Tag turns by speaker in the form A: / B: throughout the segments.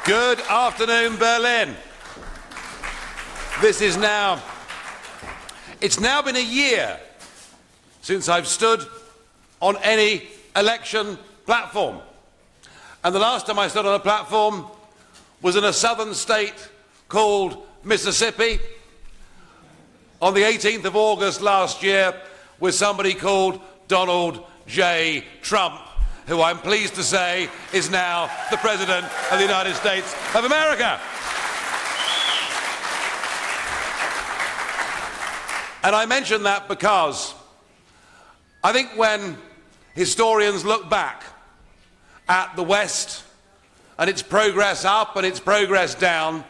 A: Good afternoon, Berlin. It's now been a year since I've stood on any election platform. And the last time I stood on a platform was in a southern state called Mississippi on the 18th of August last year with somebody called Donald J. Trump, who I'm pleased to say is now the President of the United States of America. And I mention that because I think when historians look back at the West and its progress up and its progress down,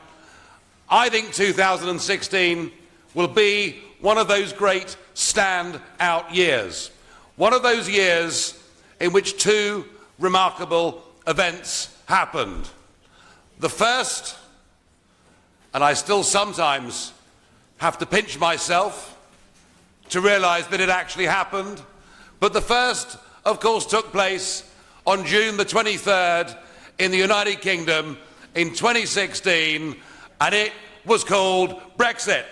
A: I think 2016 will be one of those great stand-out years. One of those years in which two remarkable events happened. The first, and I still sometimes have to pinch myself to realize that it actually happened, but the first, of course, took place on June the 23rd in the United Kingdom in 2016, and it was called Brexit.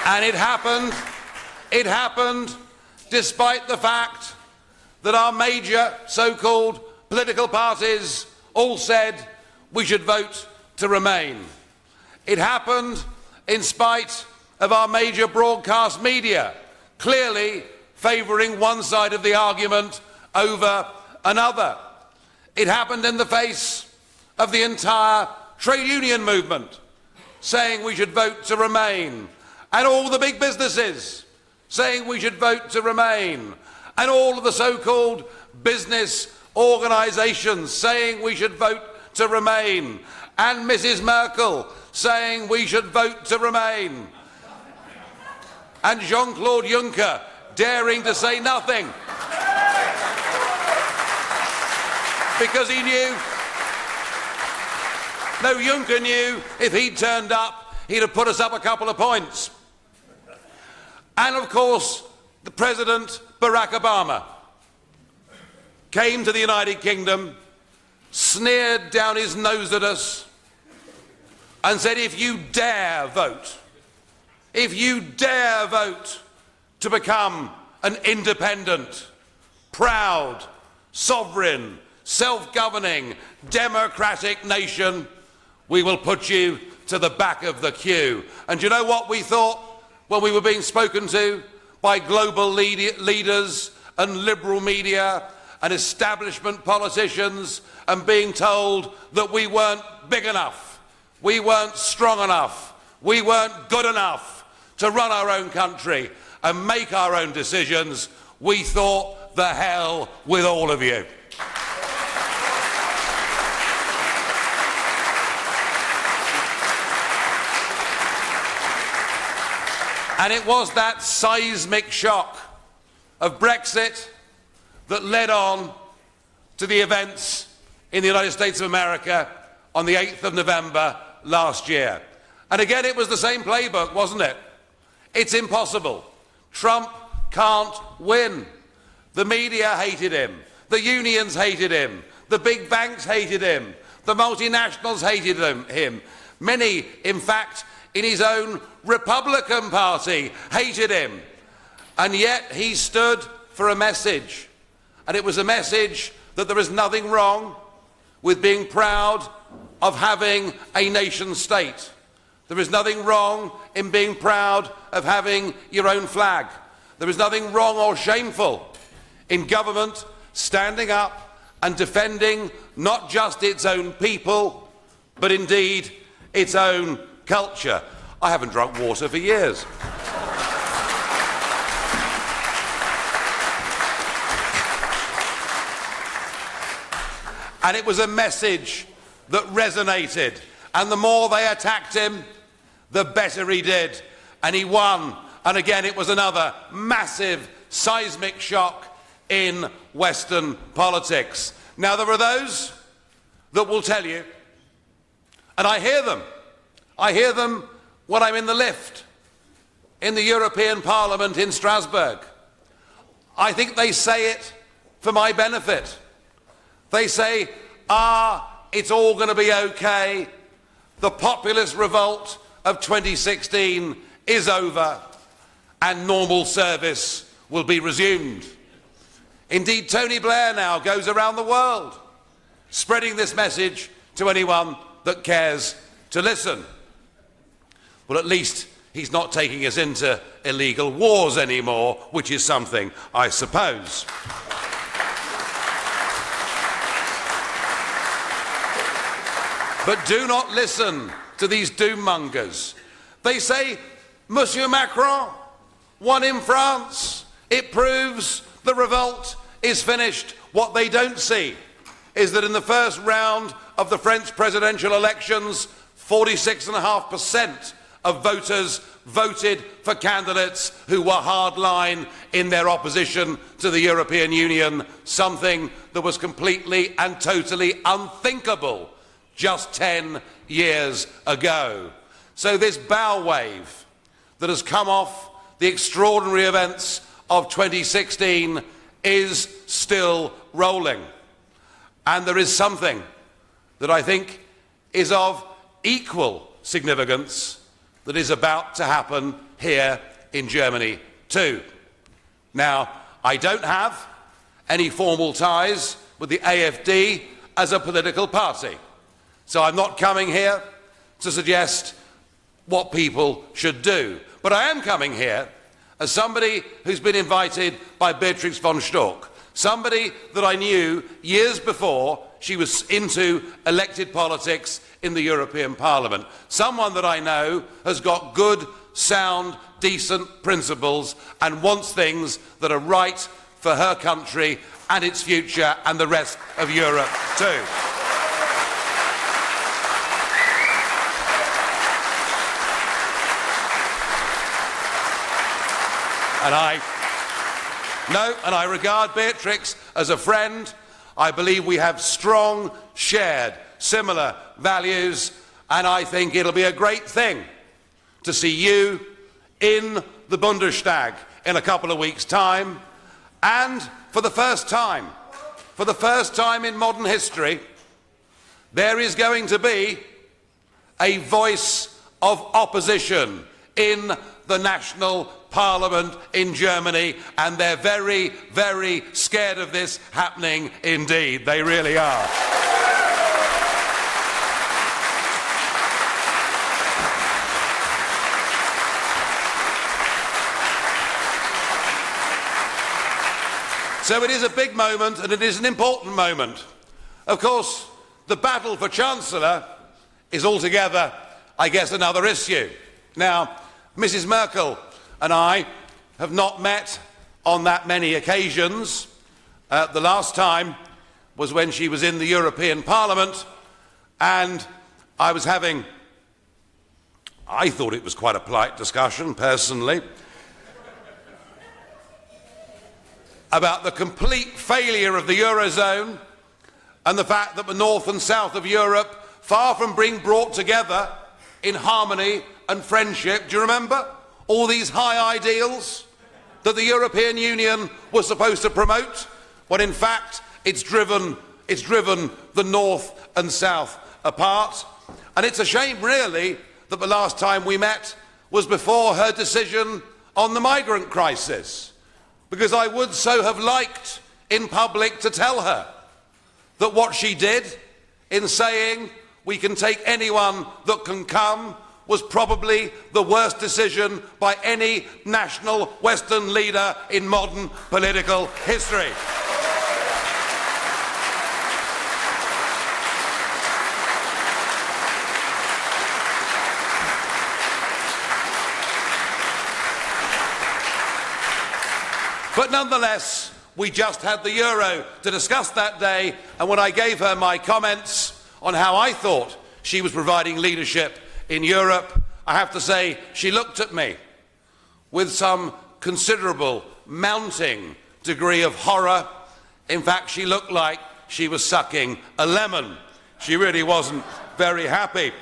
A: And it happened despite the fact that our major so-called political parties all said we should vote to remain. It happened in spite of our major broadcast media clearly favouring one side of the argument over another. It happened in the face of the entire trade union movement saying we should vote to remain, and all the big businesses saying we should vote to remain, and all of the so-called business organisations saying we should vote to remain, and Mrs. Merkel saying we should vote to remain, and Jean-Claude Juncker daring to say nothing because he knew, Juncker knew if he'd turned up, he'd have put us up a couple of points. And of course, the President, Barack Obama, came to the United Kingdom, sneered down his nose at us, and said, if you dare vote to become an independent, proud, sovereign, self-governing, democratic nation, we will put you to the back of the queue. And you know what we thought when we were being spoken to by global leaders and liberal media and establishment politicians and being told that we weren't big enough, we weren't strong enough, we weren't good enough to run our own country and make our own decisions? We thought, the hell with all of you. And it was that seismic shock of Brexit that led on to the events in the United States of America on the 8th of November last year. And again, it was the same playbook, wasn't it? It's impossible. Trump can't win. The media hated him. The unions hated him. The big banks hated him. The multinationals hated him. Many, in fact, in his own Republican Party hated him. And yet he stood for a message. And it was a message that there is nothing wrong with being proud of having a nation state. There is nothing wrong in being proud of having your own flag. There is nothing wrong or shameful in government standing up and defending not just its own people, but indeed its own culture. I haven't drunk water for years. And it was a message that resonated, and the more they attacked him, the better he did, and he won. And again, it was another massive seismic shock in Western politics. Now, there are those that will tell you, and I hear them when I'm in the lift in the European Parliament in Strasbourg. I think they say it for my benefit. They say, it's all going to be okay. The populist revolt of 2016 is over and normal service will be resumed. Indeed, Tony Blair now goes around the world spreading this message to anyone that cares to listen. Well, at least he's not taking us into illegal wars anymore, which is something, I suppose. But do not listen to these doom-mongers. They say, Monsieur Macron won in France. It proves the revolt is finished. What they don't see is that in the first round of the French presidential elections, 46.5% of voters voted for candidates who were hardline in their opposition to the European Union, something that was completely and totally unthinkable just 10 years ago. So this bow wave that has come off the extraordinary events of 2016 is still rolling. And there is something that I think is of equal significance that is about to happen here in Germany too. Now, I don't have any formal ties with the AfD as a political party, so I'm not coming here to suggest what people should do. But I am coming here as somebody who's been invited by Beatrix von Storch, somebody that I knew years before she was into elected politics in the European Parliament, someone that I know has got good, sound, decent principles and wants things that are right for her country and its future and the rest of Europe too. And I regard Beatrix as a friend. I believe we have strong, shared, similar values, and I think it'll be a great thing to see you in the Bundestag in a couple of weeks' time, and for the first time in modern history, there is going to be a voice of opposition in the national parliament in Germany, and they're very, very scared of this happening indeed. They really are. So it is a big moment, and it is an important moment. Of course, the battle for Chancellor is altogether, I guess, another issue. Now, Mrs. Merkel and I have not met on that many occasions. The last time was when she was in the European Parliament, and I was having, I thought it was quite a polite discussion, personally, about the complete failure of the Eurozone and the fact that the north and south of Europe, far from being brought together in harmony and friendship, do you remember? All these high ideals that the European Union was supposed to promote, when in fact it's driven the north and south apart. And it's a shame, really, that the last time we met was before her decision on the migrant crisis, because I would so have liked in public to tell her that what she did in saying we can take anyone that can come was probably the worst decision by any national Western leader in modern political history. But nonetheless, we just had the Euro to discuss that day, and when I gave her my comments on how I thought she was providing leadership in Europe, I have to say she looked at me with some considerable mounting degree of horror. In fact, she looked like she was sucking a lemon. She really wasn't very happy.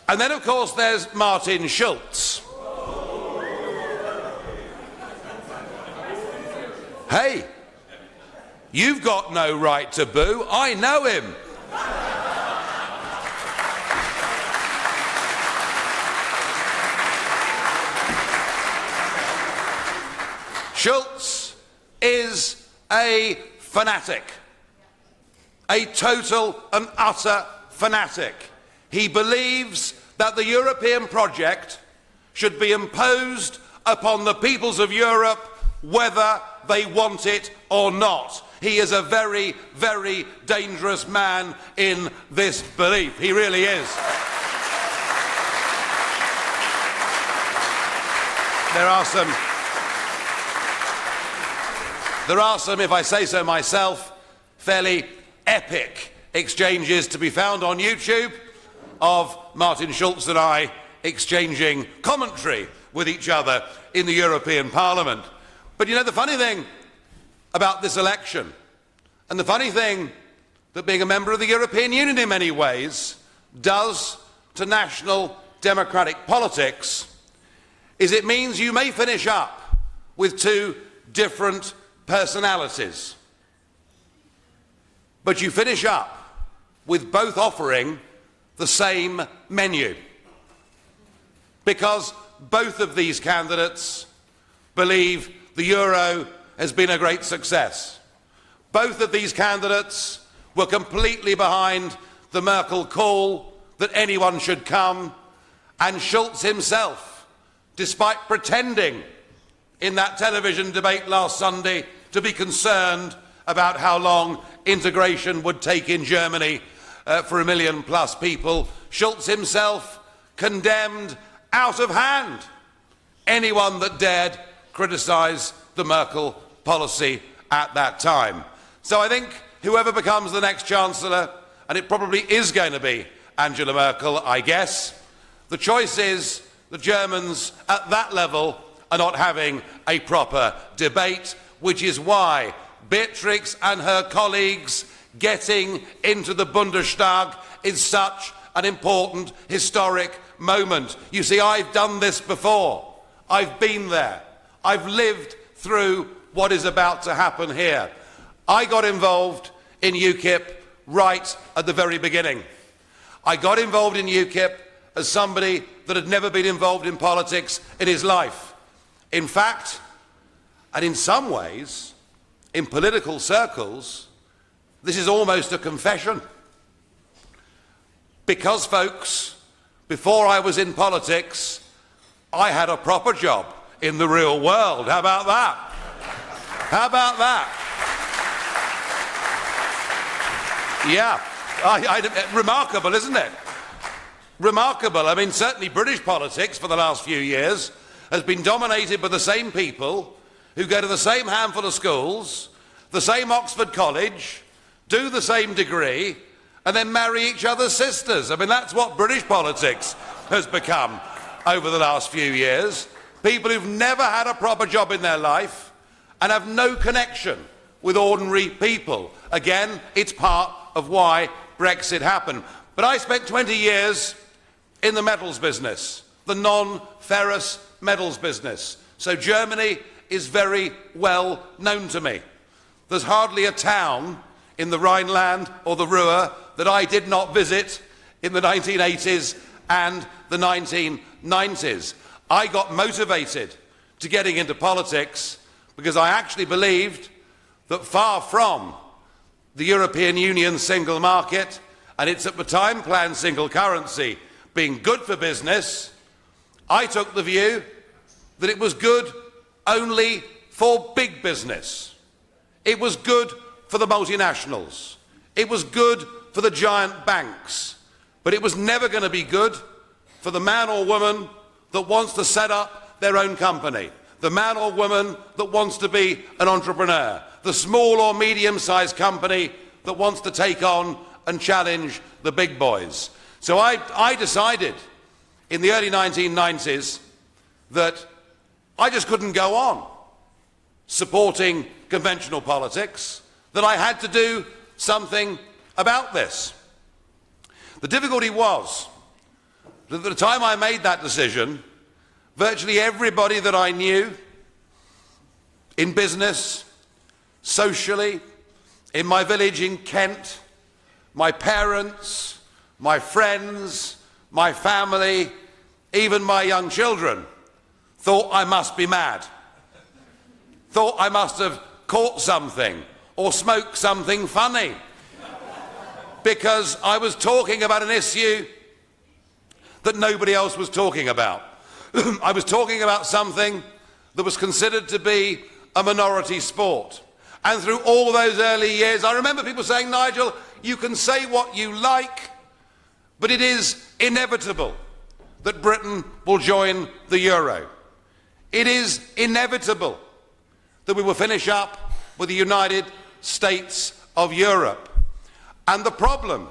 A: And then, of course, there's Martin Schulz. Hey, you've got no right to boo. I know him. Schulz is a fanatic, a total and utter fanatic. He believes that the European project should be imposed upon the peoples of Europe whether they want it or not. He is a very, very dangerous man in this belief. He really is. There are some, if I say so myself, fairly epic exchanges to be found on YouTube of Martin Schulz and I exchanging commentary with each other in the European Parliament. But you know, the funny thing about this election, and the funny thing that being a member of the European Union in many ways does to national democratic politics, is it means you may finish up with two different personalities, but you finish up with both offering the same menu, because both of these candidates believe the euro has been a great success. Both of these candidates were completely behind the Merkel call that anyone should come, and Schulz himself, despite pretending in that television debate last Sunday to be concerned about how long integration would take in Germany for 1 million plus people, Schulz himself condemned out of hand anyone that dared criticise the Merkel policy at that time. So I think whoever becomes the next Chancellor, and it probably is going to be Angela Merkel, I guess, the choice is the Germans at that level are not having a proper debate, which is why Beatrix and her colleagues getting into the Bundestag is such an important historic moment. You see, I've done this before. I've been there. I've lived through what is about to happen here. I got involved in UKIP right at the very beginning. I got involved in UKIP as somebody that had never been involved in politics in his life. In fact, and in some ways, in political circles, this is almost a confession. Because, folks, before I was in politics, I had a proper job in the real world. How about that? How about that? Yeah, remarkable, isn't it? Remarkable. I mean, certainly British politics for the last few years has been dominated by the same people who go to the same handful of schools, the same Oxford College, do the same degree, and then marry each other's sisters. I mean, that's what British politics has become over the last few years. People who've never had a proper job in their life and have no connection with ordinary people. Again, it's part of why Brexit happened. But I spent 20 years in the metals business, the non-ferrous metals business. So Germany is very well known to me. There's hardly a town in the Rhineland or the Ruhr that I did not visit in the 1980s and the 1990s. I got motivated to getting into politics because I actually believed that far from the European Union single market and its at the time planned single currency being good for business, I took the view that it was good only for big business. It was good for the multinationals. It was good for the giant banks. But it was never going to be good for the man or woman that wants to set up their own company, the man or woman that wants to be an entrepreneur, the small or medium-sized company that wants to take on and challenge the big boys. So I decided in the early 1990s that I just couldn't go on supporting conventional politics, that I had to do something about this. The difficulty was that at the time I made that decision, virtually everybody that I knew in business socially, in my village in Kent, my parents, my friends, my family, even my young children thought I must be mad, thought I must have caught something or smoked something funny, because I was talking about an issue that nobody else was talking about. I was talking about something that was considered to be a minority sport. And through all those early years, I remember people saying, Nigel, you can say what you like, but it is inevitable that Britain will join the euro. It is inevitable that we will finish up with the United States of Europe. And the problem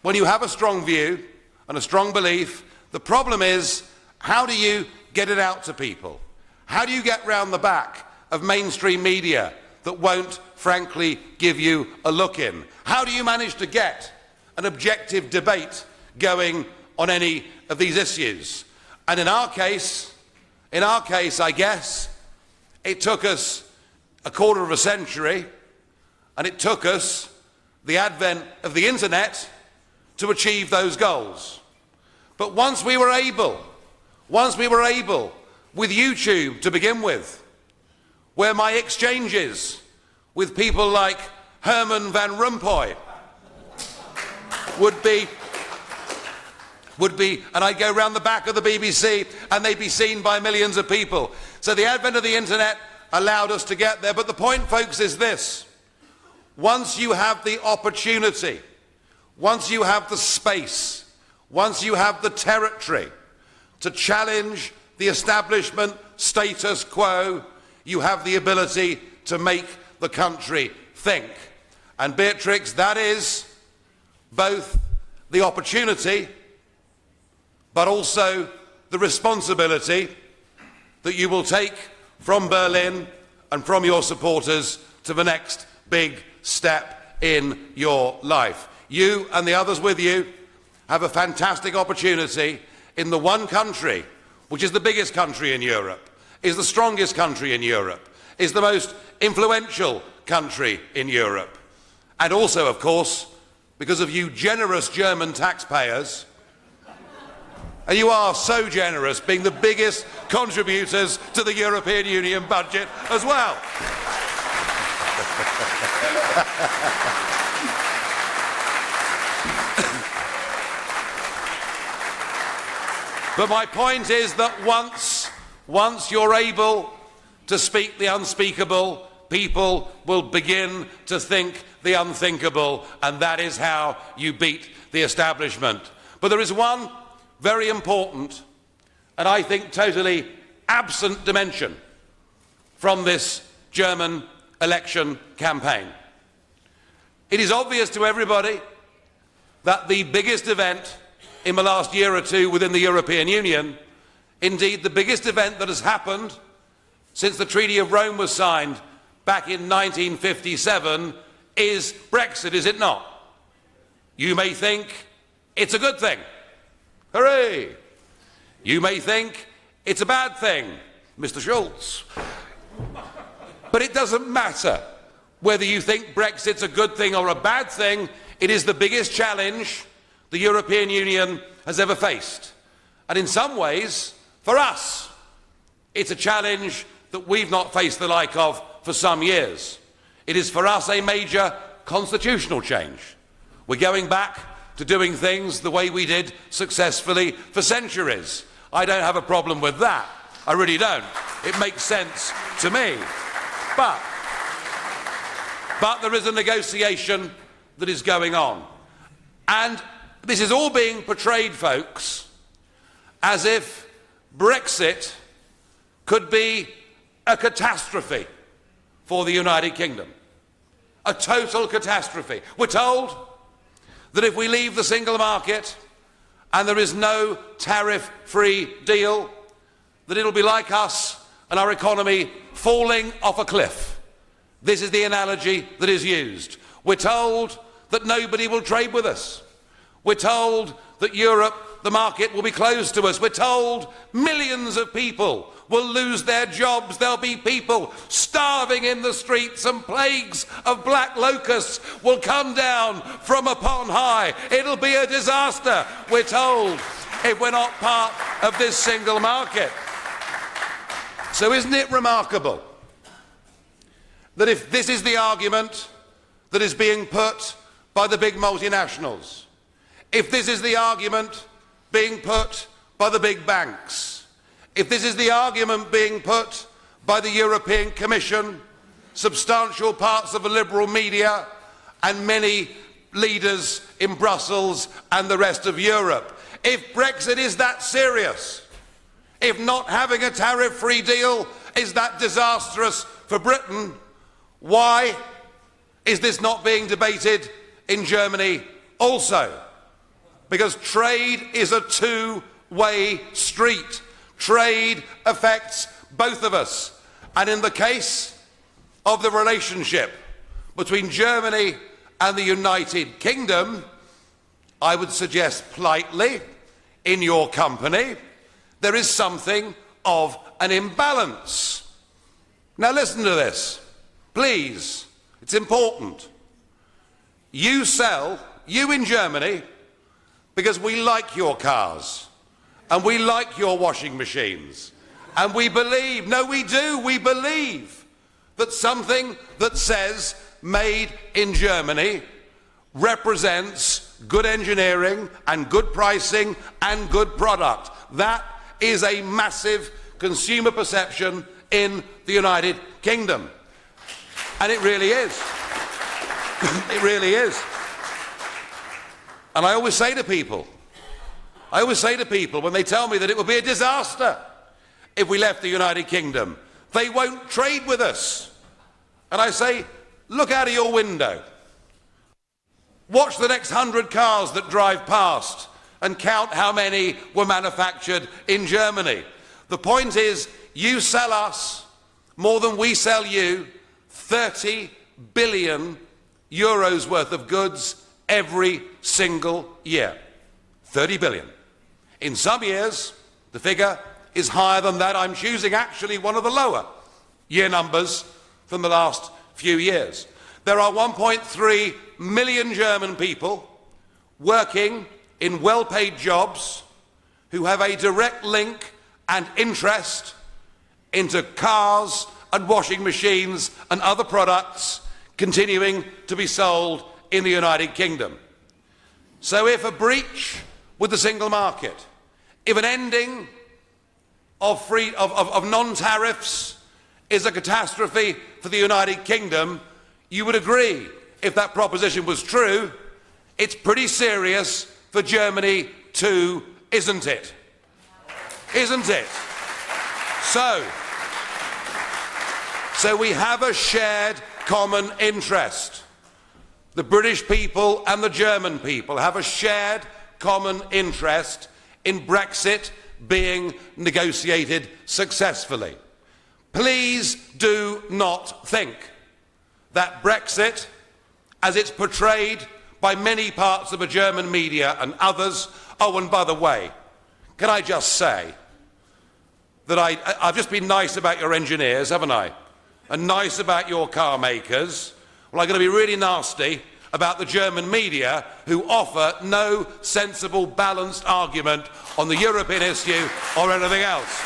A: when you have a strong view and a strong belief, the problem is, how do you get it out to people? How do you get round the back of mainstream media that won't, frankly, give you a look in? How do you manage to get an objective debate going on any of these issues? And in our case, I guess, it took us a quarter of a century, and it took us the advent of the internet to achieve those goals. But once we were able, with YouTube to begin with, where my exchanges with people like Herman Van Rompuy would be, and I'd go round the back of the BBC and they'd be seen by millions of people. So the advent of the internet allowed us to get there. But the point, folks, is this: once you have the opportunity, once you have the space, once you have the territory to challenge the establishment status quo, you have the ability to make the country think. And Beatrix, that is both the opportunity but also the responsibility that you will take from Berlin and from your supporters to the next big step in your life. You and the others with you have a fantastic opportunity in the one country which is the biggest country in Europe, is the strongest country in Europe, is the most influential country in Europe. And also, of course, because of you generous German taxpayers, and you are so generous, being the biggest contributors to the European Union budget as well. But my point is that once you're able to speak the unspeakable, people will begin to think the unthinkable, and that is how you beat the establishment. But there is one very important and I think totally absent dimension from this German election campaign. It is obvious to everybody that the biggest event in the last year or two within the European Union, indeed the biggest event that has happened since the Treaty of Rome was signed back in 1957, is Brexit, is it not? You may think it's a good thing. Hooray! You may think it's a bad thing, Mr. Schulz. But it doesn't matter whether you think Brexit's a good thing or a bad thing. It is the biggest challenge the European Union has ever faced. And in some ways, for us, it's a challenge that we've not faced the like of for some years. It is for us a major constitutional change. We're going back to doing things the way we did successfully for centuries. I don't have a problem with that. I really don't. It makes sense to me. But there is a negotiation that is going on. And this is all being portrayed, folks, as if Brexit could be a catastrophe for the United Kingdom. A total catastrophe. We're told that if we leave the single market and there is no tariff-free deal, that it'll be like us and our economy falling off a cliff. This is the analogy that is used. We're told that nobody will trade with us. We're told that Europe, the market, will be closed to us. We're told millions of people will lose their jobs. There'll be people starving in the streets, and plagues of black locusts will come down from upon high. It'll be a disaster, we're told, if we're not part of this single market. So isn't it remarkable that if this is the argument that is being put by the big multinationals, if this is the argument being put by the big banks, if this is the argument being put by the European Commission, substantial parts of the liberal media, and many leaders in Brussels and the rest of Europe, if Brexit is that serious, if not having a tariff-free deal is that disastrous for Britain, why is this not being debated in Germany also? Because trade is a two-way street. Trade affects both of us. And in the case of the relationship between Germany and the United Kingdom, I would suggest politely, in your company, there is something of an imbalance. Now listen to this, please, it's important. You in Germany, because we like your cars, and we like your washing machines, and we believe, no we do, we believe that something that says made in Germany represents good engineering and good pricing and good product. That is a massive consumer perception in the United Kingdom. And it really is. It really is. And I always say to people when they tell me that it will be a disaster if we left the United Kingdom, they won't trade with us. And I say, look out of your window. Watch the next 100 cars that drive past and count how many were manufactured in Germany. The point is, you sell us more than we sell you, 30 billion euros worth of goods every single year. 30 billion. In some years, the figure is higher than that. I'm choosing actually one of the lower year numbers from the last few years. There are 1.3 million German people working in well-paid jobs who have a direct link and interest into cars and washing machines and other products continuing to be sold in the United Kingdom. So if a breach with the single market, if an ending of non-tariffs is a catastrophe for the United Kingdom, you would agree, if that proposition was true, it's pretty serious for Germany too, isn't it? Isn't it? So we have a shared common interest. The British people and the German people have a shared common interest in Brexit being negotiated successfully. Please do not think that Brexit, as it's portrayed by many parts of the German media and others, oh, and by the way, can I just say that I've just been nice about your engineers, haven't I? And nice about your car makers. Well, I'm going to be really nasty about the German media who offer no sensible, balanced argument on the European issue or anything else.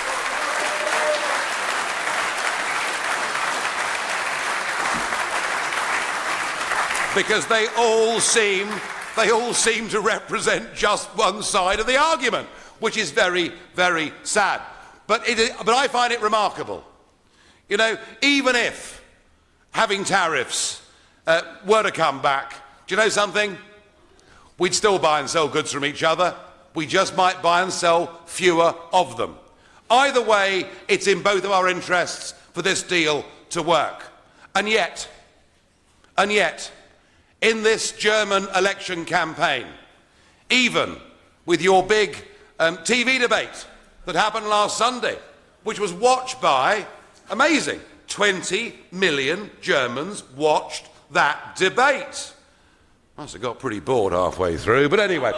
A: Because they all seem to represent just one side of the argument, which is very, very sad. But I find it remarkable. You know, even if having tariffs were to come back, do you know something? We'd still buy and sell goods from each other. We just might buy and sell fewer of them. Either way, it's in both of our interests for this deal to work. And yet, in this German election campaign, even with your big TV debate that happened last Sunday, which was watched by, amazing, 20 million Germans watched that debate. Must have got pretty bored halfway through, but anyway.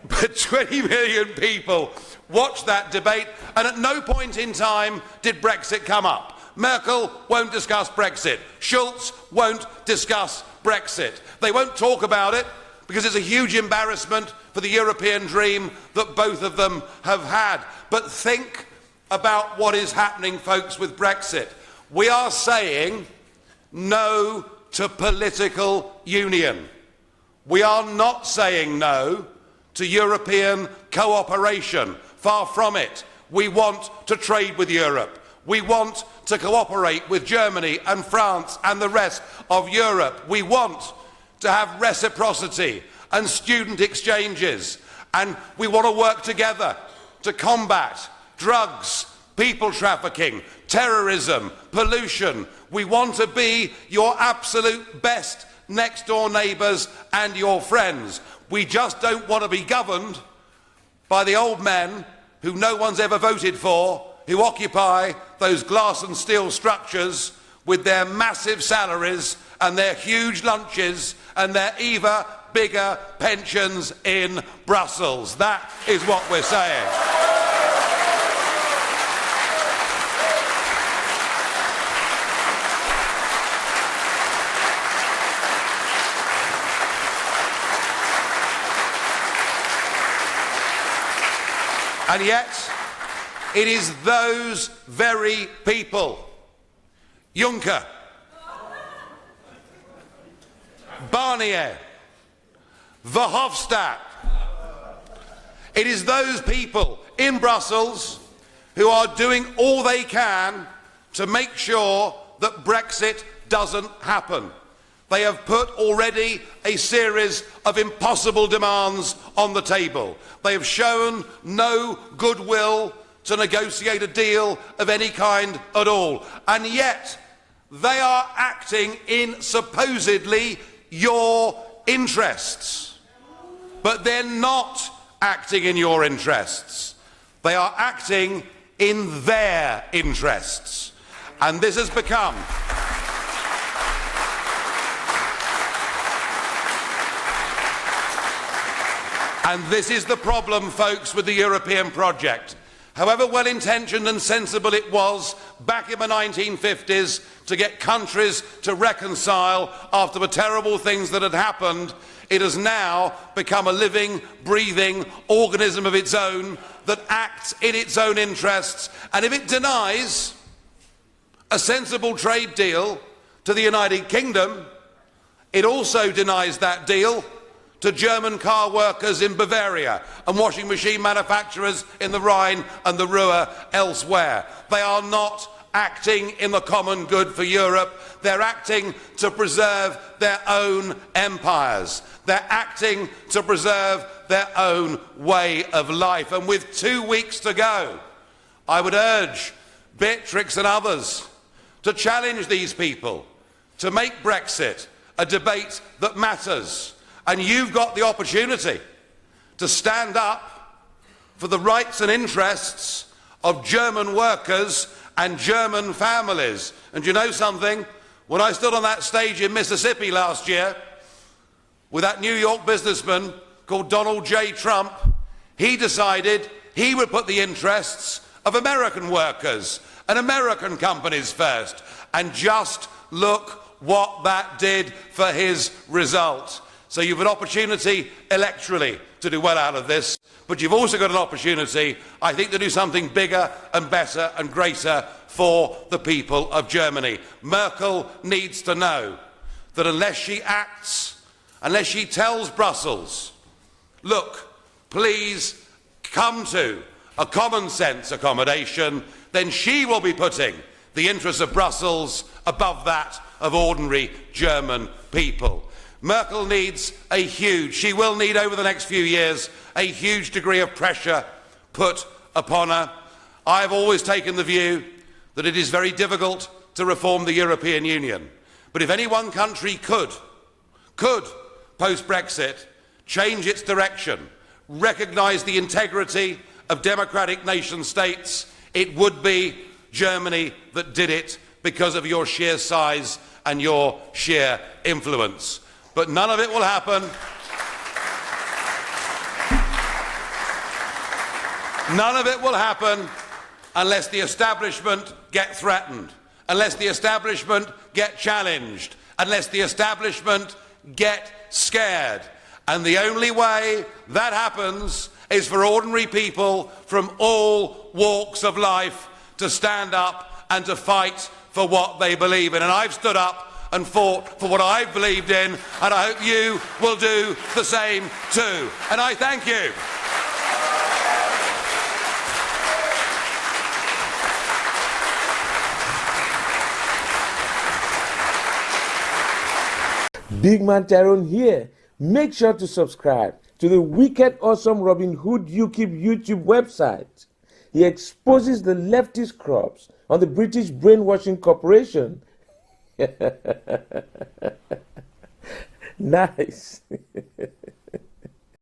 A: But 20 million people watched that debate, and at no point in time did Brexit come up. Merkel won't discuss Brexit. Schulz won't discuss Brexit. They won't talk about it because it's a huge embarrassment for the European dream that both of them have had. But think about what is happening, folks, with Brexit. We are saying no to political union. We are not saying no to European cooperation. Far from it. We want to trade with Europe. We want to cooperate with Germany and France and the rest of Europe. We want to have reciprocity and student exchanges. And we want to work together to combat drugs, people trafficking, terrorism, pollution. We want to be your absolute best next door neighbours and your friends. We just don't want to be governed by the old men who no one's ever voted for, who occupy those glass and steel structures with their massive salaries and their huge lunches and their even bigger pensions in Brussels. That is what we're saying. And yet, it is those very people, Juncker, Barnier, Verhofstadt, it is those people in Brussels who are doing all they can to make sure that Brexit doesn't happen. They have put already a series of impossible demands on the table. They have shown no goodwill to negotiate a deal of any kind at all. And yet, they are acting in supposedly your interests. But they're not acting in your interests. They are acting in their interests. And this has become and this is the problem, folks, with the European project. However well-intentioned and sensible it was back in the 1950s to get countries to reconcile after the terrible things that had happened, it has now become a living, breathing organism of its own that acts in its own interests. And if it denies a sensible trade deal to the United Kingdom, it also denies that deal to German car workers in Bavaria and washing machine manufacturers in the Rhine and the Ruhr elsewhere. They are not acting in the common good for Europe. They're acting to preserve their own empires. They're acting to preserve their own way of life. And with 2 weeks to go, I would urge Beatrix and others to challenge these people, to make Brexit a debate that matters. And you've got the opportunity to stand up for the rights and interests of German workers and German families. And you know something? When I stood on that stage in Mississippi last year with that New York businessman called Donald J. Trump, he decided he would put the interests of American workers and American companies first. And just look what that did for his result. So you've an opportunity electorally to do well out of this, but you've also got an opportunity, I think, to do something bigger and better and greater for the people of Germany. Merkel needs to know that unless she acts, unless she tells Brussels, look, please come to a common sense accommodation, then she will be putting the interests of Brussels above that of ordinary German people. Merkel needs she will need over the next few years, a huge degree of pressure put upon her. I have always taken the view that it is very difficult to reform the European Union. But if any one country could, post-Brexit, change its direction, recognise the integrity of democratic nation states, it would be Germany that did it because of your sheer size and your sheer influence. But none of it will happen. None of it will happen unless the establishment get threatened, unless the establishment get challenged, unless the establishment get scared. And the only way that happens is for ordinary people from all walks of life to stand up and to fight for what they believe in. And I've stood up and fought for what I've believed in, and I hope you will do the same too. And I thank you.
B: Big Man Tyrone here. Make sure to subscribe to the wicked awesome Robin Hood UKIP YouTube website. He exposes the leftist crops on the British brainwashing corporation. Nice.